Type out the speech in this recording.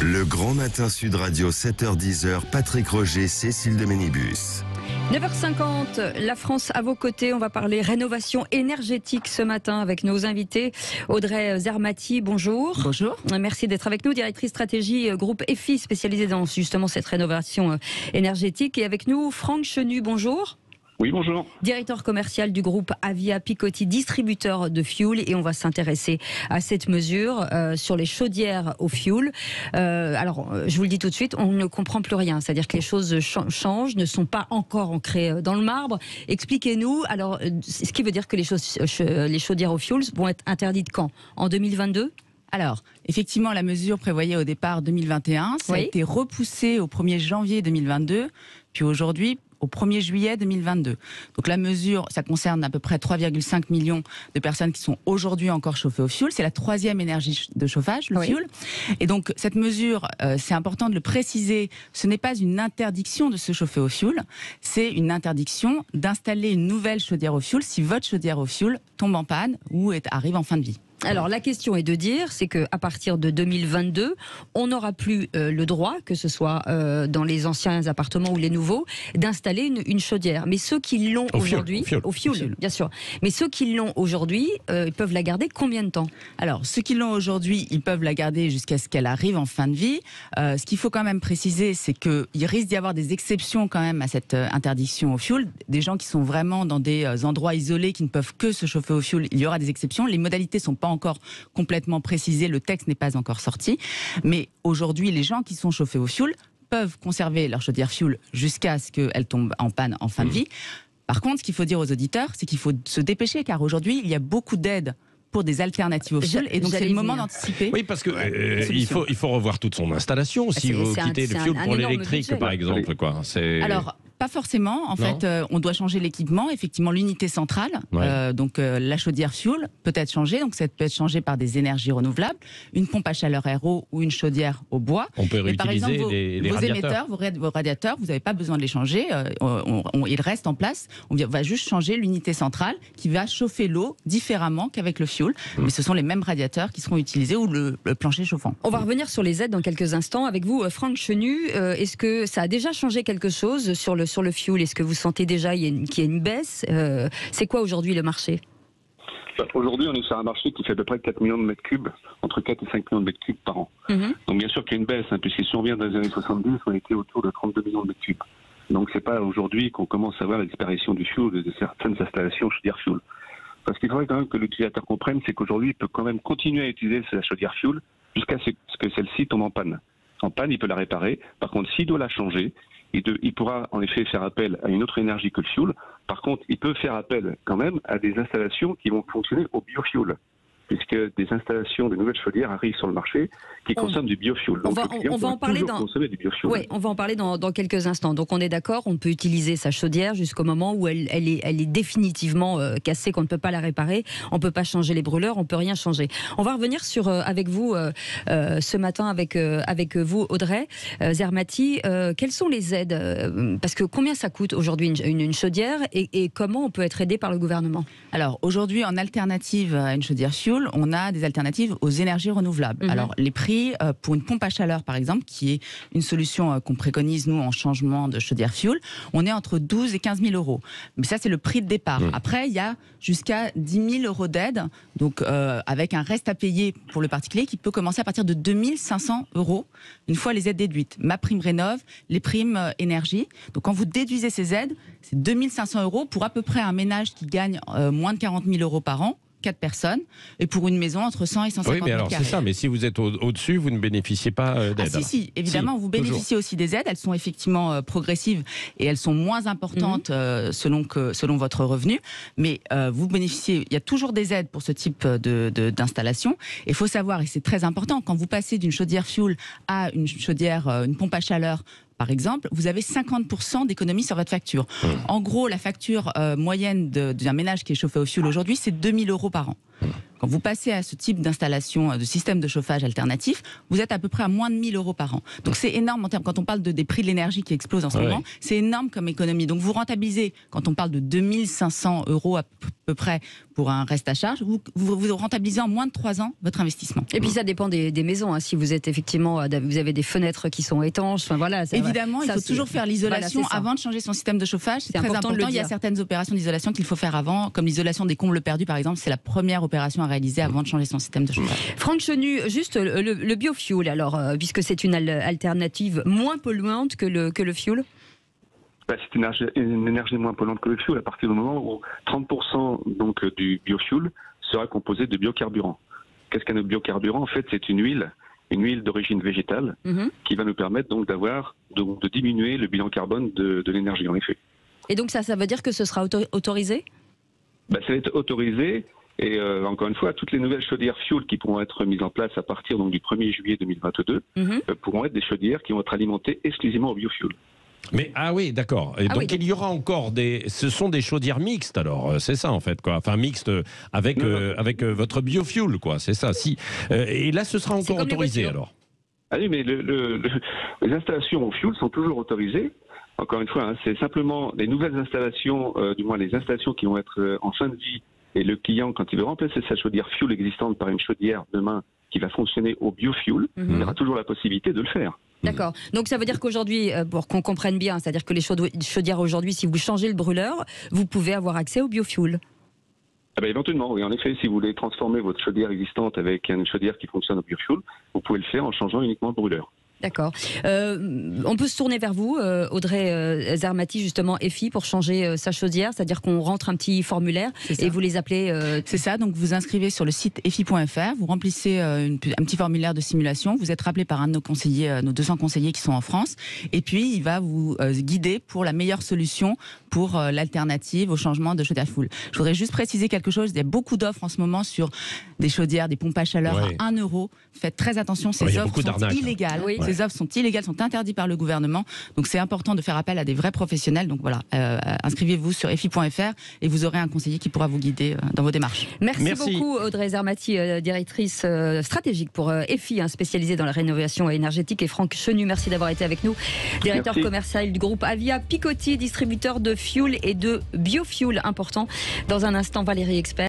Le Grand Matin Sud Radio, 7h-10h, Patrick Roger, Cécile de Ménibus. 9h50, la France à vos côtés. On va parler rénovation énergétique ce matin avec nos invités. Audrey Zermati, bonjour. Bonjour. Merci d'être avec nous, directrice stratégie groupe EFI, spécialisée dans justement cette rénovation énergétique. Et avec nous, Franck Chenu, bonjour. Oui, bonjour. Directeur commercial du groupe Avia Picotti, distributeur de fioul, et on va s'intéresser à cette mesure sur les chaudières au fioul. Alors, je vous le dis tout de suite, on ne comprend plus rien, c'est-à-dire que les choses changent, ne sont pas encore ancrées dans le marbre. Expliquez-nous, alors, ce qui veut dire que les chaudières au fioul vont être interdites quand? En 2022? Alors, effectivement, la mesure prévoyait au départ 2021, ça a été repoussé au 1er janvier 2022, puis aujourd'hui au 1er juillet 2022. Donc la mesure, ça concerne à peu près 3,5 millions de personnes qui sont aujourd'hui encore chauffées au fioul. C'est la troisième énergie de chauffage, le fioul. Et donc cette mesure, c'est important de le préciser, ce n'est pas une interdiction de se chauffer au fioul, c'est une interdiction d'installer une nouvelle chaudière au fioul si votre chaudière au fioul tombe en panne ou arrive en fin de vie. Alors la question est de dire, c'est qu'à partir de 2022, on n'aura plus le droit, que ce soit dans les anciens appartements ou les nouveaux, d'installer une chaudière. Mais ceux qui l'ont aujourd'hui, au fioul, bien sûr. Mais ceux qui l'ont aujourd'hui, ils peuvent la garder combien de temps? Alors ceux qui l'ont aujourd'hui, ils peuvent la garder jusqu'à ce qu'elle arrive en fin de vie. Ce qu'il faut quand même préciser, c'est qu'il risque d'y avoir des exceptions quand même à cette interdiction au fioul. Des gens qui sont vraiment dans des endroits isolés, qui ne peuvent que se chauffer au fioul, il y aura des exceptions. Les modalités sont pas encore complètement précisé, le texte n'est pas encore sorti, mais aujourd'hui les gens qui sont chauffés au fioul peuvent conserver leur chaudière fioul jusqu'à ce qu'elle tombe en panne en fin de vie. Par contre, ce qu'il faut dire aux auditeurs, c'est qu'il faut se dépêcher, car aujourd'hui il y a beaucoup d'aides pour des alternatives au fioul, et donc c'est le moment d'anticiper. Oui, parce que il faut revoir toute son installation si vous quittez le fioul pour l'électrique, par exemple, quoi. Alors, pas forcément. En fait, on doit changer l'équipement. Effectivement, l'unité centrale, donc la chaudière fioul peut être changée. Donc, ça peut être changé par des énergies renouvelables, une pompe à chaleur RO ou une chaudière au bois. On peut réutiliser par exemple, les vos radiateurs. émetteurs, vos radiateurs, vous n'avez pas besoin de les changer. Ils restent en place. On va juste changer l'unité centrale qui va chauffer l'eau différemment qu'avec le fioul. Mais ce sont les mêmes radiateurs qui seront utilisés ou le plancher chauffant. On va revenir sur les aides dans quelques instants. Avec vous, Franck Chenu, est-ce que ça a déjà changé quelque chose sur le fioul? Est-ce que vous sentez déjà qu'il y a une baisse? C'est quoi aujourd'hui le marché? Aujourd'hui, on est sur un marché qui fait à peu près 4 millions de mètres cubes, entre 4 et 5 millions de mètres cubes par an. Donc bien sûr qu'il y a une baisse, puisque si on revient dans les années 70, on était autour de 32 millions de mètres cubes. Donc c'est pas aujourd'hui qu'on commence à voir la disparition du fioul et de certaines installations chaudière fioul. Parce qu'il faudrait quand même que l'utilisateur comprenne, c'est qu'aujourd'hui, il peut quand même continuer à utiliser sa chaudière fioul jusqu'à ce que celle-ci tombe en panne. En panne, il peut la réparer. Par contre, s'il doit la changer, il pourra en effet faire appel à une autre énergie que le fioul. Par contre, il peut faire appel quand même à des installations qui vont fonctionner au biofioul, puisque des installations, des nouvelles chaudières arrivent sur le marché qui consomment du biofioul. Donc on va en parler dans quelques instants. Donc on est d'accord, on peut utiliser sa chaudière jusqu'au moment où elle est définitivement cassée, qu'on ne peut pas la réparer, on ne peut pas changer les brûleurs, on ne peut rien changer. On va revenir avec vous ce matin, avec vous Audrey Zermati. Quelles sont les aides? Parce que combien ça coûte aujourd'hui une chaudière, et comment on peut être aidé par le gouvernement? Alors aujourd'hui, en alternative à une chaudière fioul, on a des alternatives aux énergies renouvelables. Alors les prix pour une pompe à chaleur par exemple, qui est une solution qu'on préconise nous en changement de chaudière fioul, on est entre 12 et 15 000 euros. Mais ça c'est le prix de départ. Après il y a jusqu'à 10 000 euros d'aide, donc avec un reste à payer pour le particulier qui peut commencer à partir de 2 500 euros une fois les aides déduites. Ma prime rénov, les primes énergie. Donc quand vous déduisez ces aides, c'est 2 500 euros pour à peu près un ménage qui gagne moins de 40 000 euros par an. 4 personnes, et pour une maison entre 100 et 150 Oui, mais alors mètres c'est carrés. ça, mais si vous êtes au-dessus, vous ne bénéficiez pas d'aide. Si, évidemment, vous bénéficiez aussi des aides, elles sont effectivement progressives et elles sont moins importantes selon votre revenu, mais vous bénéficiez, il y a toujours des aides pour ce type d'installation. Il faut savoir, et c'est très important, quand vous passez d'une chaudière fioul à une chaudière, une pompe à chaleur, par exemple, vous avez 50% d'économie sur votre facture. En gros, la facture moyenne d'un ménage qui est chauffé au fioul aujourd'hui, c'est 2 000 euros par an. Quand vous passez à ce type d'installation, de système de chauffage alternatif, vous êtes à peu près à moins de 1 000 € par an. Donc c'est énorme en termes, quand on parle des prix de l'énergie qui explosent en ce moment, c'est énorme comme économie. Donc vous rentabilisez, quand on parle de 2 500 € à peu près pour un reste à charge, vous rentabilisez en moins de 3 ans votre investissement. Et puis ça dépend des maisons. Hein. Si vous êtes effectivement, vous avez des fenêtres qui sont étanches, enfin voilà. Évidemment, il faut toujours faire l'isolation avant de changer son système de chauffage. C'est très important. Il y a certaines opérations d'isolation qu'il faut faire avant, comme l'isolation des combles perdus par exemple. C'est la première opération à réaliser avant de changer son système de chauffage. Franck Chenu, juste le biofuel, alors, puisque c'est une alternative moins polluante que le fuel. C'est une énergie moins polluante que le fuel à partir du moment où 30% donc, du biofuel sera composé de biocarburant. Qu'est-ce qu'un biocarburant? En fait, c'est une huile d'origine végétale qui va nous permettre donc de diminuer le bilan carbone de l'énergie, en effet. Et donc ça veut dire que ce sera autorisé? Ça va être autorisé. Et encore une fois, toutes les nouvelles chaudières fuel qui pourront être mises en place à partir donc, du 1er juillet 2022 pourront être des chaudières qui vont être alimentées exclusivement au biofuel. Mais oui, d'accord. Et donc il y aura encore ce sont des chaudières mixtes alors, c'est ça en fait quoi. Enfin mixtes avec votre biofuel quoi, c'est ça. Et là ce sera encore autorisé alors. Ah oui, mais les installations au fuel sont toujours autorisées. Encore une fois, c'est simplement les nouvelles installations, du moins les installations qui vont être en fin de vie. Et le client, quand il veut remplacer sa chaudière fuel existante par une chaudière demain qui va fonctionner au biofuel, il aura toujours la possibilité de le faire. D'accord. Donc ça veut dire qu'aujourd'hui, pour qu'on comprenne bien, c'est-à-dire que les chaudières aujourd'hui, si vous changez le brûleur, vous pouvez avoir accès au biofuel. Éventuellement, oui. En effet, si vous voulez transformer votre chaudière existante avec une chaudière qui fonctionne au biofuel, vous pouvez le faire en changeant uniquement le brûleur. D'accord. On peut se tourner vers vous, Audrey Zermati, justement, EFI, pour changer sa chaudière, c'est-à-dire qu'on rentre un petit formulaire et vous les appelez. C'est ça, donc vous inscrivez sur le site EFI.fr, vous remplissez un petit formulaire de simulation, vous êtes rappelé par un de nos conseillers, nos 200 conseillers qui sont en France, et puis il va vous guider pour la meilleure solution pour l'alternative au changement de chaudière fuel. Je voudrais juste préciser quelque chose, il y a beaucoup d'offres en ce moment sur des chaudières, des pompes à chaleur à 1 €. Faites très attention, ces offres sont illégales. Ces offres sont illégales, sont interdites par le gouvernement. Donc c'est important de faire appel à des vrais professionnels. Donc voilà, inscrivez-vous sur EFI.fr et vous aurez un conseiller qui pourra vous guider dans vos démarches. Merci beaucoup Audrey Zermati, directrice stratégique pour EFI, spécialisée dans la rénovation énergétique, et Franck Chenu, merci d'avoir été avec nous, directeur commercial du groupe Avia Picotti, distributeur de fuel et de biofuel important. Dans un instant, Valérie Expert.